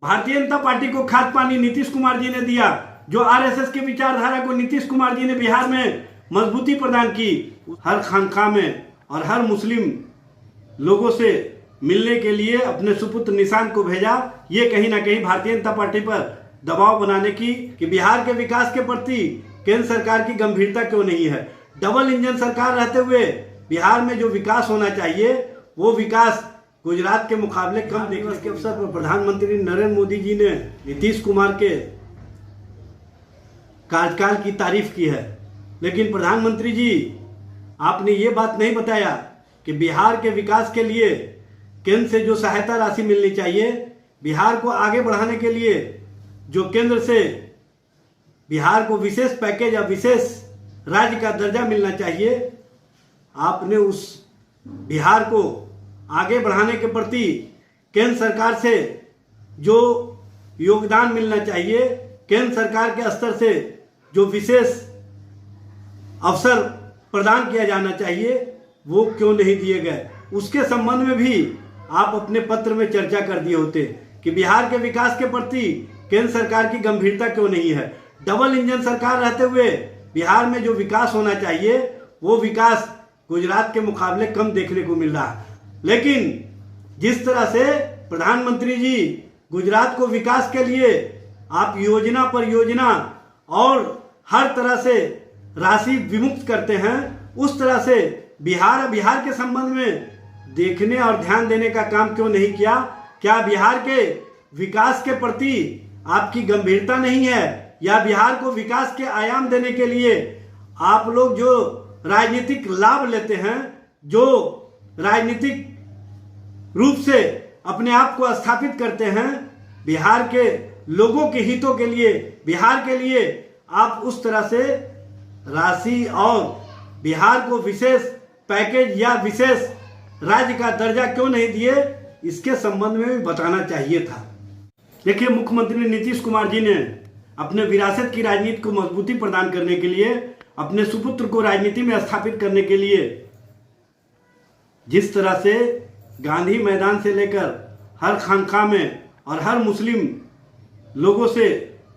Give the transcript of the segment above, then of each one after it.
Bharatiya Janata party को खाद पानी नीतीश कुमार जी ने दिया, जो आरएसएस की विचारधारा को नीतीश कुमार जी ने बिहार में मजबूती प्रदान की। हर खानकाह में और हर मुस्लिम लोगों से मिलने के लिए अपने सुपुत्र निशांत को भेजा। ये कहीं ना कहीं भारतीय जनता पार्टी पर दबाव बनाने की कि बिहार के विकास के प्रति केंद्र सरकार की गंभीरता क्यों नहीं है। डबल इंजन सरकार रहते हुए बिहार में जो विकास होना चाहिए वो विकास गुजरात के मुकाबले कम दिवस के अवसर पर प्रधानमंत्री नरेंद्र मोदी जी ने नीतीश कुमार के कार्यकाल की तारीफ की है, लेकिन प्रधानमंत्री जी आपने ये बात नहीं बताया कि बिहार के विकास के लिए केंद्र से जो सहायता राशि मिलनी चाहिए, बिहार को आगे बढ़ाने के लिए जो केंद्र से बिहार को विशेष पैकेज या विशेष राज्य का दर्जा मिलना चाहिए, आपने उस बिहार को आगे बढ़ाने के प्रति केंद्र सरकार से जो योगदान मिलना चाहिए, केंद्र सरकार के स्तर से जो विशेष अवसर प्रदान किया जाना चाहिए, वो क्यों नहीं दिए गए। उसके संबंध में भी आप अपने पत्र में चर्चा कर दिए होते कि बिहार के विकास के प्रति केंद्र सरकार की गंभीरता क्यों नहीं है। डबल इंजन सरकार रहते हुए बिहार में जो विकास होना चाहिए वो विकास गुजरात के मुकाबले कम देखने को मिल रहा है। लेकिन जिस तरह से प्रधानमंत्री जी गुजरात को विकास के लिए आप योजना पर योजना और हर तरह से राशि विमुक्त करते हैं, उस तरह से बिहार के संबंध में देखने और ध्यान देने का काम क्यों नहीं किया। क्या बिहार के विकास के प्रति आपकी गंभीरता नहीं है, या बिहार को विकास के आयाम देने के लिए आप लोग जो राजनीतिक लाभ लेते हैं, जो राजनीतिक रूप से अपने आप को स्थापित करते हैं, बिहार के लोगों के हितों के लिए, बिहार के लिए आप उस तरह से राशि और बिहार को विशेष पैकेज या विशेष राज्य का दर्जा क्यों नहीं दिए, इसके संबंध में भी बताना चाहिए था। देखिए, मुख्यमंत्री नीतीश कुमार जी ने अपने विरासत की राजनीति को मजबूती प्रदान करने के लिए, अपने सुपुत्र को राजनीति में स्थापित करने के लिए जिस तरह से गांधी मैदान से लेकर हर खानकाह में और हर मुस्लिम लोगों से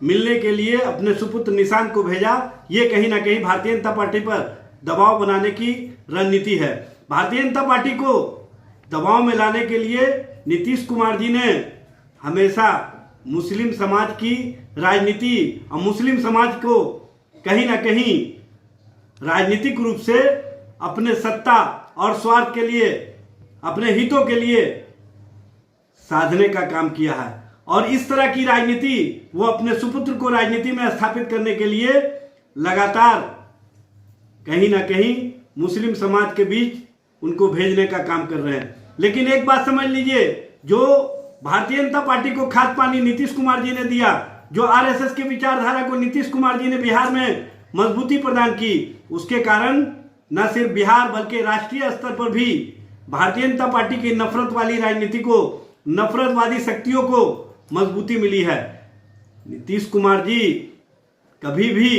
मिलने के लिए अपने सुपुत्र निशांत को भेजा, ये कहीं ना कहीं भारतीय जनता पार्टी पर दबाव बनाने की रणनीति है। भारतीय जनता पार्टी को दबाव में लाने के लिए नीतीश कुमार जी ने हमेशा मुस्लिम समाज की राजनीति और मुस्लिम समाज को कहीं ना कहीं राजनीतिक रूप से अपने सत्ता और स्वार्थ के लिए, अपने हितों के लिए साधने का काम किया है। और इस तरह की राजनीति वो अपने सुपुत्र को राजनीति में स्थापित करने के लिए लगातार कहीं ना कहीं मुस्लिम समाज के बीच उनको भेजने का काम कर रहे हैं। लेकिन एक बात समझ लीजिए, जो भारतीय जनता पार्टी को खाद पानी नीतीश कुमार जी ने दिया, जो आरएसएस की विचारधारा को नीतीश कुमार जी ने बिहार में मजबूती प्रदान की, उसके कारण न सिर्फ बिहार बल्कि राष्ट्रीय स्तर पर भी भारतीय जनता पार्टी की नफरत वाली राजनीति को, नफरतवादी शक्तियों को मजबूती मिली है। नीतीश कुमार जी कभी भी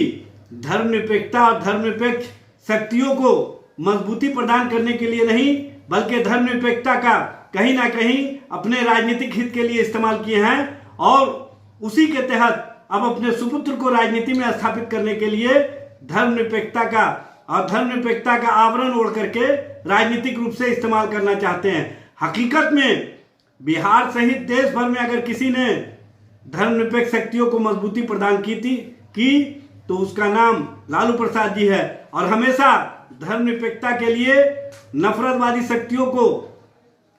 धर्मनिरपेक्षता और धर्मनिरपेक्ष शक्तियों को मजबूती प्रदान करने के लिए नहीं, बल्कि धर्मनिरपेक्षता का कहीं ना कहीं अपने राजनीतिक हित के लिए इस्तेमाल किए हैं। और उसी के तहत अब अपने सुपुत्र को राजनीति में स्थापित करने के लिए धर्मनिरपेक्षता का और धर्मनिरपेक्षता का आवरण ओढ़ करके राजनीतिक रूप से इस्तेमाल करना चाहते हैं। हकीकत में बिहार सहित देश भर में अगर किसी ने धर्मनिरपेक्ष शक्तियों को मजबूती प्रदान की तो उसका नाम लालू प्रसाद जी है। और हमेशा धर्मनिरपेक्षता के लिए नफरतवादी शक्तियों को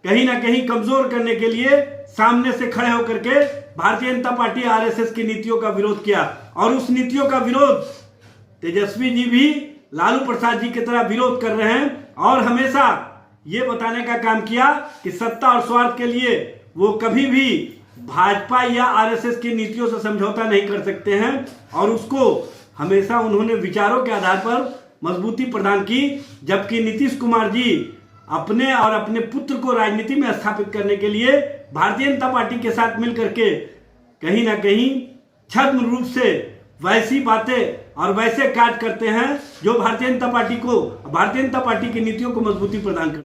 कहीं ना कहीं कमजोर करने के लिए सामने से खड़े होकर के भारतीय जनता पार्टी आरएसएस की नीतियों का विरोध किया। और उस नीतियों का विरोध तेजस्वी जी भी लालू प्रसाद जी की तरह विरोध कर रहे हैं, और हमेशा ये बताने का काम किया कि सत्ता और स्वार्थ के लिए वो कभी भी भाजपा या आरएसएस की नीतियों से समझौता नहीं कर सकते हैं। और उसको हमेशा उन्होंने विचारों के आधार पर मजबूती प्रदान की। जबकि नीतीश कुमार जी अपने और अपने पुत्र को राजनीति में स्थापित करने के लिए भारतीय जनता पार्टी के साथ मिलकर के कहीं ना कहीं छद्म रूप से वैसी बातें और वैसे कार्य करते हैं जो भारतीय जनता पार्टी की नीतियों को मजबूती प्रदान करते हैं।